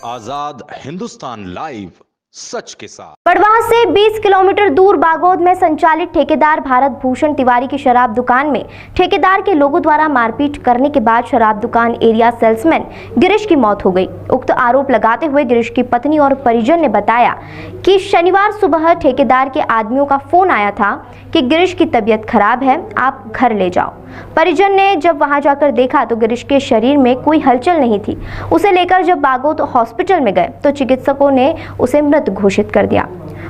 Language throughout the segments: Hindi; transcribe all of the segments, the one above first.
आजाद हिंदुस्तान लाइव, सच के साथ। बड़वाह से 20 किलोमीटर दूर बागोद में संचालित ठेकेदार भारत भूषण तिवारी की शराब दुकान में ठेकेदार के लोगों द्वारा मारपीट करने के बाद शराब दुकान एरिया सेल्समैन गिरीश की मौत हो गई। उक्त आरोप लगाते हुए गिरीश की पत्नी और परिजन ने बताया कि शनिवार सुबह ठेकेदार के आदमियों का फोन आया था कि गिरीश की तबीयत खराब है, आप घर ले जाओ। परिजन ने जब वहां जाकर देखा तो गिरीश के शरीर में कोई हलचल नहीं थी। उसे लेकर जब बागोद हॉस्पिटल में गए तो चिकित्सकों ने उसे मृत घोषित कर दिया।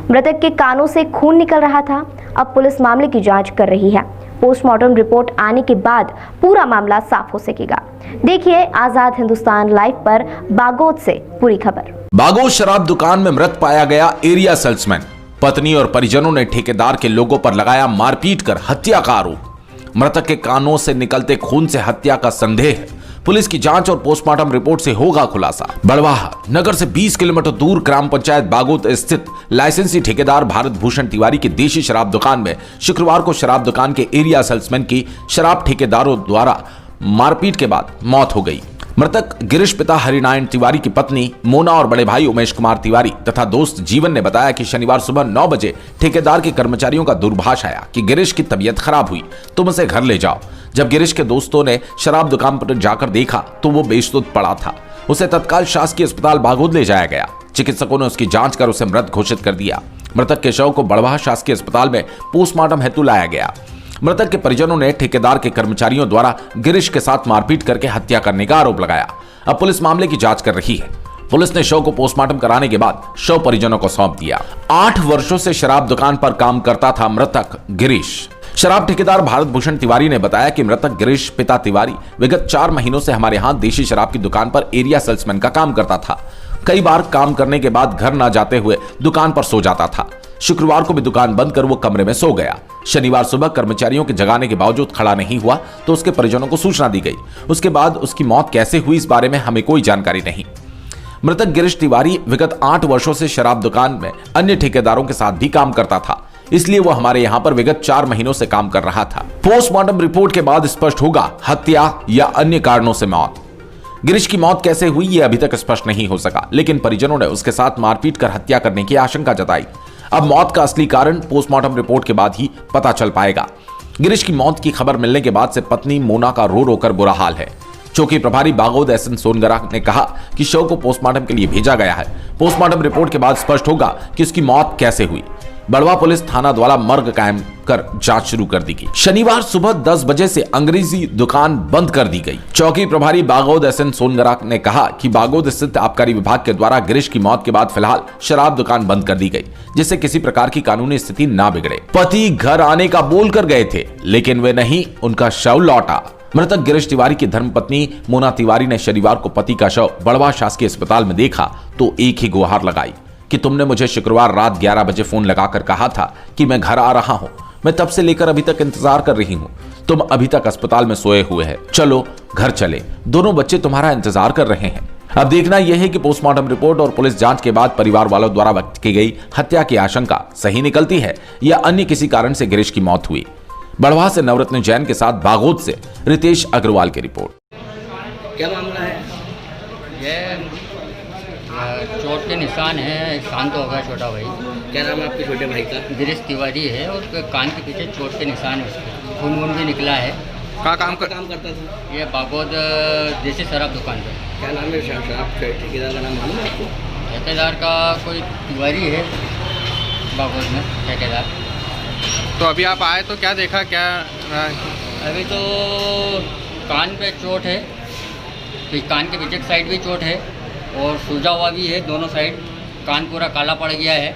मृतक के कानों से खून निकल रहा था। अब पुलिस मामले की जांच कर रही है। पोस्टमार्टम रिपोर्ट आने के बाद पूरा मामला साफ हो सकेगा। देखिए आजाद हिंदुस्तान लाइव पर बागोद से पूरी खबर। बागोद शराब दुकान में मृत पाया गया एरिया सेल्समैन। पत्नी और परिजनों ने ठेकेदार के लोगों पर लगाया मारपीट कर हत्या का आरोप। मृतक के कानों से निकलते खून से हत्या का संदेह है। पुलिस की जांच और पोस्टमार्टम रिपोर्ट से होगा खुलासा। बड़वाह नगर से 20 किलोमीटर दूर ग्राम पंचायत बागोद स्थित लाइसेंसी ठेकेदार भारत भूषण तिवारी की देशी शराब दुकान में शुक्रवार को शराब दुकान के एरिया सेल्समैन की शराब ठेकेदारों द्वारा मारपीट के बाद मौत हो गई। मृतक गिरीश पिता हरिनारायण तिवारी की पत्नी मोना और बड़े भाई उमेश कुमार तिवारी तथा दोस्त जीवन ने बताया कि शनिवार सुबह 9 बजे ठेकेदार के कर्मचारियों का दूरभाष आया कि गिरीश की तबीयत खराब हुई, तुम उसे घर ले जाओ। जब गिरीश के दोस्तों ने शराब दुकान पर जाकर देखा तो वो बेसुध पड़ा था। उसे तत्काल शासकीय अस्पताल बागोद ले जाया गया। चिकित्सकों ने उसकी जांच कर उसे मृत घोषित कर दिया। मृतक के शव को बड़वाह शासकीय अस्पताल में पोस्टमार्टम हेतु लाया गया। मृतक के परिजनों ने ठेकेदार के कर्मचारियों द्वारा गिरीश के साथ मारपीट करके हत्या करने का आरोप लगाया। अब पुलिस मामले की जांच कर रही है। पुलिस ने शव को पोस्टमार्टम कराने के बाद शव परिजनों को सौंप दिया। 8 वर्षों से शराब दुकान पर काम करता था मृतक गिरीश। शराब ठेकेदार भारत भूषण तिवारी ने बताया कि मृतक गिरीश पिता तिवारी विगत 4 महीनों से हमारे यहां देशी शराब की दुकान पर एरिया सेल्समैन का काम करता था। कई बार काम करने के बाद घर न जाते हुए दुकान पर सो जाता था। शुक्रवार को भी दुकान बंद कर वो कमरे में सो गया। शनिवार सुबह कर्मचारियों के जगाने के बावजूद खड़ा नहीं हुआ तो उसके परिजनों को सूचना दी गई। उसके बाद उसकी मौत कैसे हुई इस बारे में हमें कोई जानकारी नहीं। मृतक गिरीश तिवारी विगत 8 वर्षों से शराब दुकान में अन्य ठेकेदारों के साथ भी काम करता था, इसलिए वो हमारे यहाँ पर विगत 4 महीनों से काम कर रहा था। पोस्टमार्टम रिपोर्ट के बाद स्पष्ट होगा हत्या या अन्य कारणों से मौत। गिरीश की मौत कैसे हुई ये अभी तक स्पष्ट नहीं हो सका, लेकिन परिजनों ने उसके साथ मारपीट कर हत्या करने की आशंका जताई। अब मौत का असली कारण पोस्टमार्टम रिपोर्ट के बाद ही पता चल पाएगा। गिरीश की मौत की खबर मिलने के बाद से पत्नी मोना का रो रो कर बुरा हाल है। चौकी प्रभारी बागोद एसएन सोनगरा ने कहा कि शव को पोस्टमार्टम के लिए भेजा गया है। पोस्टमार्टम रिपोर्ट के बाद स्पष्ट होगा कि उसकी मौत कैसे हुई। बड़वाह पुलिस थाना द्वारा मर्ग कायम कर जांच शुरू कर दी गई। शनिवार सुबह 10 बजे से अंग्रेजी दुकान बंद कर दी गई। चौकी प्रभारी बागोद एसएन सोनगरा ने कहा कि बागोद स्थित आबकारी विभाग के द्वारा गिरीश की मौत के बाद फिलहाल शराब दुकान बंद कर दी गई, जिससे किसी प्रकार की कानूनी स्थिति ना बिगड़े। पति घर आने का बोल कर गए थे, लेकिन वे नहीं, उनका शव लौटा। मृतक गिरीश तिवारी की धर्मपत्नी मोना तिवारी ने शनिवार को पति का शव बड़वाह शासकीय अस्पताल में देखा तो एक ही गुहार लगाई कि तुमने मुझे शुक्रवार रात 11 बजे फोन लगाकर कहा था कि मैं घर आ रहा हूं। मैं तब से लेकर अभी तक इंतजार कर रही हूं। तुम अभी तक अस्पताल में सोए हुए हैं। चलो घर चले, दोनों बच्चे तुम्हारा इंतजार कर रहे हैं। अब देखना यह है कि पोस्टमार्टम रिपोर्ट और पुलिस जांच के बाद परिवार वालों द्वारा व्यक्त की गई हत्या की आशंका सही निकलती है या अन्य किसी कारण से गिरीश की मौत हुई। बड़वाह से नवरत्न जैन के साथ बागोद से रितेश अग्रवाल की रिपोर्ट। क्या मामला है? ये चोट के निशान है, शांत हो गया छोटा भाई। क्या नाम है आपके छोटे भाई का? गिरीश तिवारी है और कान के पीछे चोट के निशान है, उसके खून वून भी निकला है। कहाँ काम करता था? ये बागोद देसी शराब दुकान पे। क्या नाम है शराब ठेकेदार का? नाम मालूम है आपको? ठेकेदार का कोई तिवारी है बागोद में ठेकेदार। तो अभी आप आए तो क्या देखा, क्या अभी तो कान पे चोट है, कान के पीछे साइड भी चोट है और सूजा हुआ भी है, दोनों साइड कान पूरा काला पड़ गया है।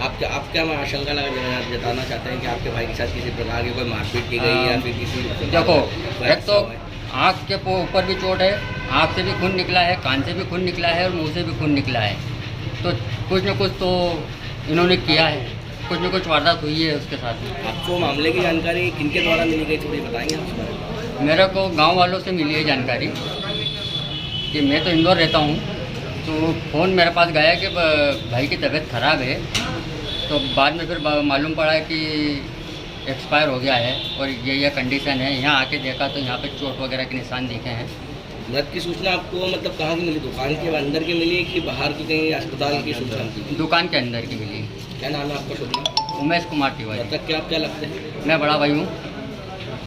आप क्या आशंका जताना चाहते हैं कि आपके भाई के साथ किसी प्रकार की कोई मारपीट की गई या फिर किसी? देखो, एक तो आँख के ऊपर भी चोट है, आँख से भी खून निकला है, कान से भी खून निकला है और मुंह से भी खून निकला है। तो कुछ न कुछ तो इन्होंने किया है, कुछ न कुछ वारदात हुई है उसके साथ। आपको मामले की जानकारी किनके द्वारा मिली गई, थोड़ी बताएंगे आप? मेरे को गांव वालों से मिली है जानकारी कि मैं तो इंदौर रहता हूं, तो फ़ोन मेरे पास गया कि भाई की तबीयत ख़राब है। तो बाद में फिर मालूम पड़ा कि एक्सपायर हो गया है और ये कंडीशन है। यहाँ आके देखा तो यहाँ पे चोट वगैरह के निशान दिखे हैं मृत की सूचना आपको मतलब कहाँ की मिली, दुकान के अंदर की मिली कि बाहर की कहीं अस्पताल की सूचना मिली? दुकान के अंदर की मिली। क्या नाम है आपका? शुभ नाम? उमेश कुमार तिवारी। मृतक के आप क्या लगते हैं? मैं बड़ा भाई हूँ।